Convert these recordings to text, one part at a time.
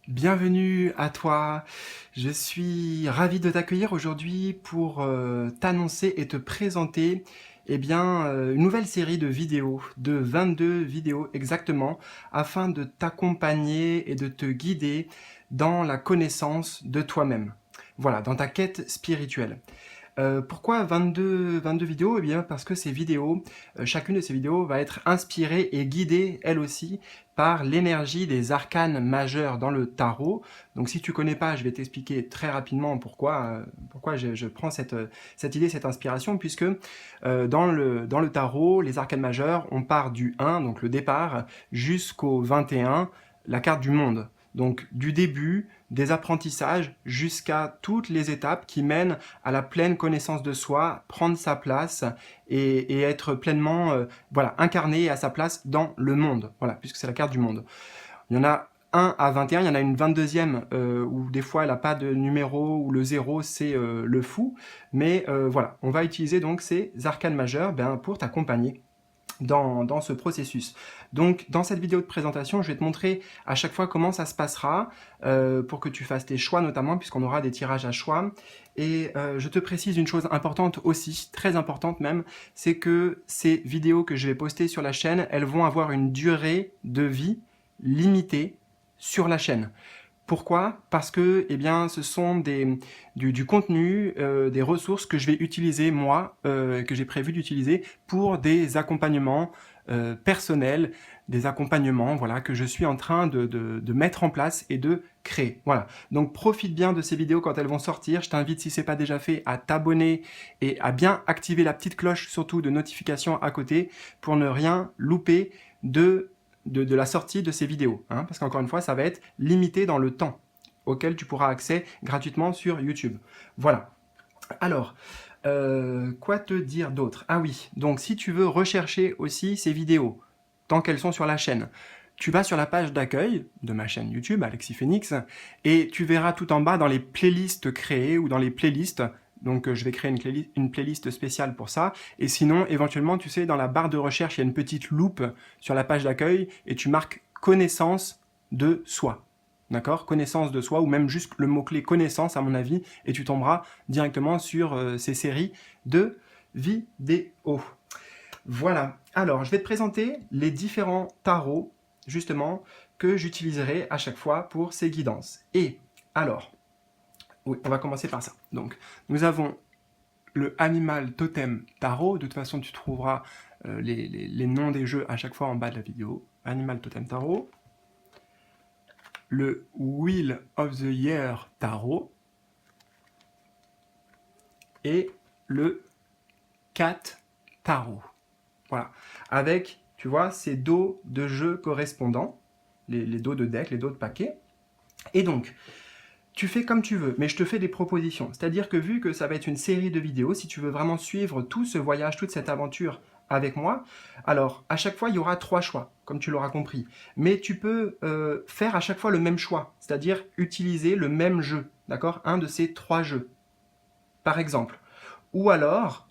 Bienvenue à toi, je suis ravi de t'accueillir aujourd'hui pour t'annoncer et te présenter une nouvelle série de vidéos, de 22 vidéos exactement, afin de t'accompagner et de te guider dans la connaissance de toi-même. Voilà, dans ta quête spirituelle. Pourquoi 22 vidéos? Eh bien parce que ces vidéos, chacune de ces vidéos va être inspirée et guidée, elle aussi, par l'énergie des arcanes majeurs dans le tarot. Donc si tu connais pas, je vais t'expliquer très rapidement pourquoi je prends cette idée, cette inspiration, puisque dans le tarot, les arcanes majeurs, on part du 1, donc le départ, jusqu'au 21, la carte du monde. Donc du début, des apprentissages, jusqu'à toutes les étapes qui mènent à la pleine connaissance de soi, prendre sa place et être pleinement incarné à sa place dans le monde, voilà, puisque c'est la carte du monde. Il y en a 1 à 21, il y en a une 22e où des fois elle n'a pas de numéro, où le 0 c'est le fou, mais voilà, on va utiliser donc ces arcanes majeures pour t'accompagner dans ce processus. Donc dans cette vidéo de présentation, je vais te montrer à chaque fois comment ça se passera pour que tu fasses tes choix notamment, puisqu'on aura des tirages à choix. Et je te précise une chose importante aussi, très importante même, c'est que ces vidéos que je vais poster sur la chaîne, elles vont avoir une durée de vie limitée sur la chaîne. Pourquoi? Parce que ce sont du contenu, des ressources que je vais utiliser moi, que j'ai prévu d'utiliser pour des accompagnements personnels, des accompagnements voilà, que je suis en train de mettre en place et de créer. Voilà. Donc profite bien de ces vidéos quand elles vont sortir. Je t'invite, si ce n'est pas déjà fait, à t'abonner et à bien activer la petite cloche, surtout de notification à côté, pour ne rien louper de la sortie de ces vidéos, hein, parce qu'encore une fois, ça va être limité dans le temps auquel tu pourras accès gratuitement sur YouTube. Voilà. Alors, quoi te dire d'autre? Ah oui, donc si tu veux rechercher aussi ces vidéos, tant qu'elles sont sur la chaîne, tu vas sur la page d'accueil de ma chaîne YouTube, Alexis Phoenix, et tu verras tout en bas dans les playlists créées ou dans les playlists. Donc je vais créer une playlist spéciale pour ça. Et sinon, éventuellement, tu sais, dans la barre de recherche, il y a une petite loupe sur la page d'accueil et tu marques connaissance de soi. D'accord? Connaissance de soi, ou même juste le mot-clé connaissance, à mon avis, et tu tomberas directement sur ces séries de vidéos. Voilà. Alors, je vais te présenter les différents tarots, justement, que j'utiliserai à chaque fois pour ces guidances. Et alors, oui, on va commencer par ça. Donc, nous avons le Animal Totem Tarot. De toute façon, tu trouveras les noms des jeux à chaque fois en bas de la vidéo. Animal Totem Tarot. Le Wheel of the Year Tarot. Et le Cat Tarot. Voilà. Avec, tu vois, ces dos de jeu correspondants, les dos de deck, les dos de paquet. Et donc, tu fais comme tu veux, mais je te fais des propositions. C'est-à-dire que vu que ça va être une série de vidéos, si tu veux vraiment suivre tout ce voyage, toute cette aventure avec moi, alors à chaque fois, il y aura 3 choix, comme tu l'auras compris. Mais tu peux faire à chaque fois le même choix, c'est-à-dire utiliser le même jeu, d'accord? Un de ces 3 jeux, par exemple. Ou alors,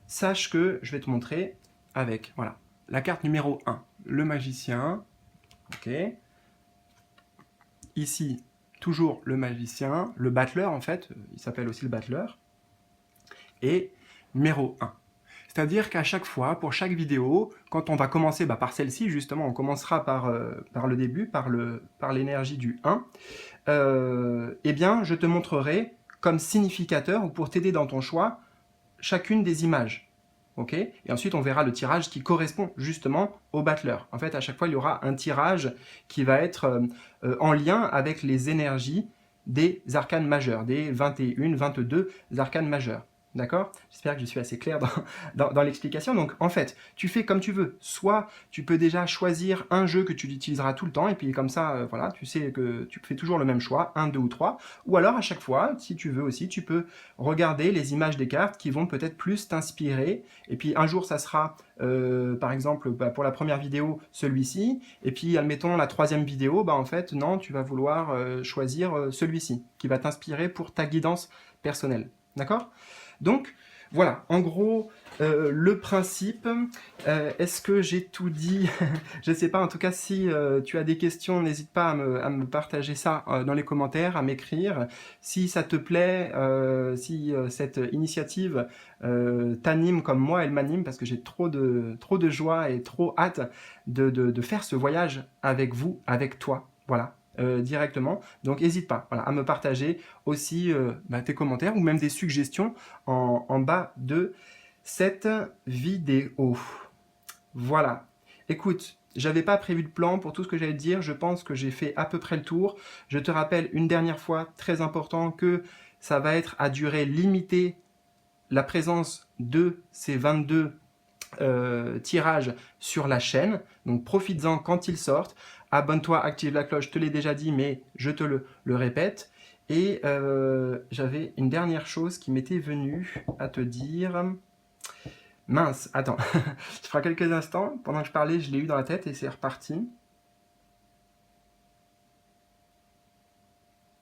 sache que je vais te montrer avec, voilà, la carte numéro 1, le magicien, ok. Ici, toujours le magicien, le battleur en fait, il s'appelle aussi le battleur, et numéro 1. C'est-à-dire qu'à chaque fois, pour chaque vidéo, quand on va commencer par celle-ci, justement, on commencera par le début, par l'énergie du 1, je te montrerai comme significateur, ou pour t'aider dans ton choix, chacune des images. Okay, et ensuite, on verra le tirage qui correspond justement au battleur. En fait, à chaque fois, il y aura un tirage qui va être en lien avec les énergies des arcanes majeures, des 21, 22 arcanes majeures. D'accord? J'espère que je suis assez clair dans l'explication. Donc, en fait, tu fais comme tu veux. Soit tu peux déjà choisir un jeu que tu utiliseras tout le temps, et puis comme ça, voilà, tu sais que tu fais toujours le même choix, 1, 2 ou 3. Ou alors, à chaque fois, si tu veux aussi, tu peux regarder les images des cartes qui vont peut-être plus t'inspirer. Et puis, un jour, ça sera, par exemple, pour la première vidéo, celui-ci. Et puis, admettons, la 3e vidéo, en fait, non, tu vas vouloir choisir celui-ci, qui va t'inspirer pour ta guidance personnelle. D'accord? Donc, Voilà, en gros, le principe. Est-ce que j'ai tout dit? Je ne sais pas, en tout cas, si tu as des questions, n'hésite pas à me partager ça dans les commentaires, à m'écrire. Si ça te plaît, si cette initiative t'anime comme moi, elle m'anime, parce que j'ai trop de joie et trop hâte de faire ce voyage avec vous, avec toi. Voilà. Directement. Donc n'hésite pas voilà, à me partager aussi tes commentaires ou même des suggestions en bas de cette vidéo. Voilà. Écoute, j'avais pas prévu de plan pour tout ce que j'allais te dire. Je pense que j'ai fait à peu près le tour. Je te rappelle une dernière fois, très important, que ça va être à durée limitée la présence de ces 22 tirages sur la chaîne. Donc profites-en quand ils sortent. Abonne-toi, active la cloche, je te l'ai déjà dit, mais je te le répète. Et j'avais une dernière chose qui m'était venue à te dire. Mince, attends, je ferai quelques instants. Pendant que je parlais, je l'ai eu dans la tête et c'est reparti.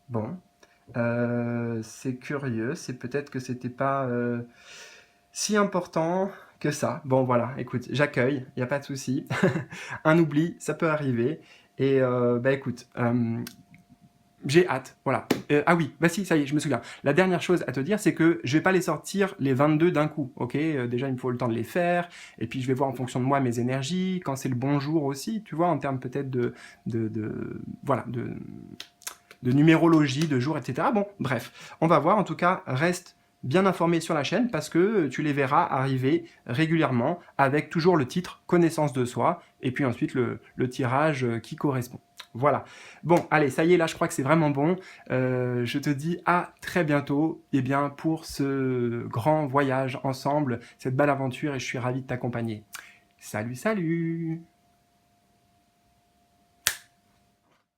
Bon, c'est curieux, c'est peut-être que c'était pas si important que ça. Bon, voilà, écoute, j'accueille, il n'y a pas de souci. Un oubli, ça peut arriver. Et écoute, j'ai hâte, voilà. Ah oui, bah si, ça y est, je me souviens. La dernière chose à te dire, c'est que je vais pas les sortir les 22 d'un coup, ok? Déjà, il me faut le temps de les faire, et puis je vais voir en fonction de moi mes énergies, quand c'est le bon jour aussi, tu vois, en termes peut-être voilà, de numérologie, de jours, etc. Bon, bref, on va voir. En tout cas, reste bien informé sur la chaîne parce que tu les verras arriver régulièrement avec toujours le titre connaissance de soi et puis ensuite le tirage qui correspond. Voilà. Bon, allez, ça y est, là, je crois que c'est vraiment bon. Je te dis à très bientôt pour ce grand voyage ensemble, cette belle aventure et je suis ravi de t'accompagner. Salut, salut!